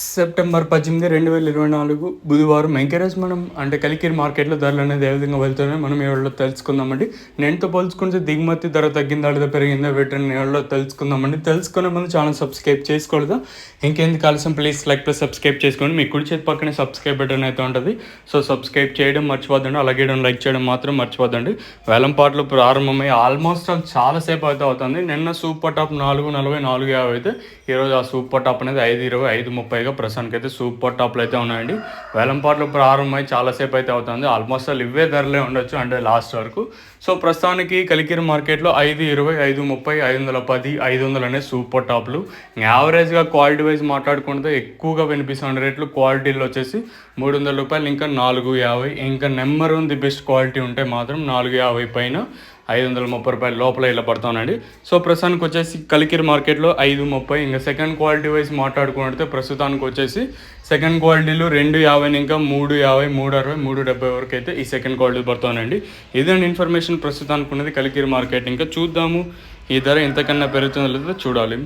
September 18, 2024 బుధవారం encourage మనం అంటే కలికిరి మార్కెట్లో ధరలు అనేది ఏ విధంగా వెళ్తున్నాయో మనం ఈ వీడియోలో తెలుసుకుందామండి. నేనుతో పోల్చుకుంటే దిగుమతి ధర తగ్గిందా లేదా పెరిగిందా వీటిని ఈ వీడియోలో తెలుసుకుందామండి. తెలుసుకునే ముందు ఛానల్ సబ్స్క్రైబ్ చేసుకోలేదు. ఇంకెందుకు ఆలస్యం, ప్లీజ్ లైక్ ప్లస్ సబ్స్క్రైబ్ చేసుకోండి. మీ కుడి చేతి పక్కనే సబ్స్క్రైబ్ బటన్ అయితే ఉంటుంది. సో సబ్స్క్రైబ్ చేయడం మర్చిపోద్దండి, అలాగే లైక్ చేయడం మాత్రం మర్చిపోద్దండి. వేలంపాట్లు ప్రారంభమై ఆల్మోస్ట్ చాలాసేపు అయితే అవుతుంది. నిన్న సూపర్ టాప్ 4.40, 4.50 అయితే ఈరోజు ఆ సూపర్ టాప్ అనేది 5.20, 5.30గా ప్రస్తుతానికి అయితే సూపర్ టాప్లు అయితే ఉన్నాయండి. వేలంపాట్లు ప్రారంభమై చాలాసేపు అయితే అవుతుంది. ఆల్మోస్ట్ ఇవే ధరలే ఉండొచ్చు అంటే లాస్ట్ వరకు. సో ప్రస్తుతానికి కలికిరి మార్కెట్లో 5.20, 5.30, 510, 500 అనే సూపర్ టాప్లు. యావరేజ్గా క్వాలిటీ వైజ్ మాట్లాడుకుంటే ఎక్కువగా వినిపిస్తున్న రేట్లు క్వాలిటీలో వచ్చేసి 300 రూపాయలు, ఇంకా 4.50, ఇంకా నెంబర్ ఉంది బెస్ట్ క్వాలిటీ ఉంటే మాత్రం 4.50 పైన 530 రూపాయల లోపల ఇలా పడుతున్నాండి. సో ప్రస్తుతానికి వచ్చేసి కలికిరి మార్కెట్లో 5.30. ఇంకా సెకండ్ క్వాలిటీ వైజ్ మాట్లాడుకుంటే ప్రస్తుతానికి వచ్చేసి సెకండ్ క్వాలిటీలు 2.50, ఇంకా 3.50, 3.60, 3.70 వరకు అయితే ఈ సెకండ్ క్వాలిటీ పడుతున్నాయండి. ఇదండి ఇన్ఫర్మేషన్ ప్రస్తుతానికి ఉన్నది కలికిరి మార్కెట్. ఇంకా చూద్దాము ఈ ధర ఎంతకన్నా పెరుగుతుందో లేదో చూడాలి.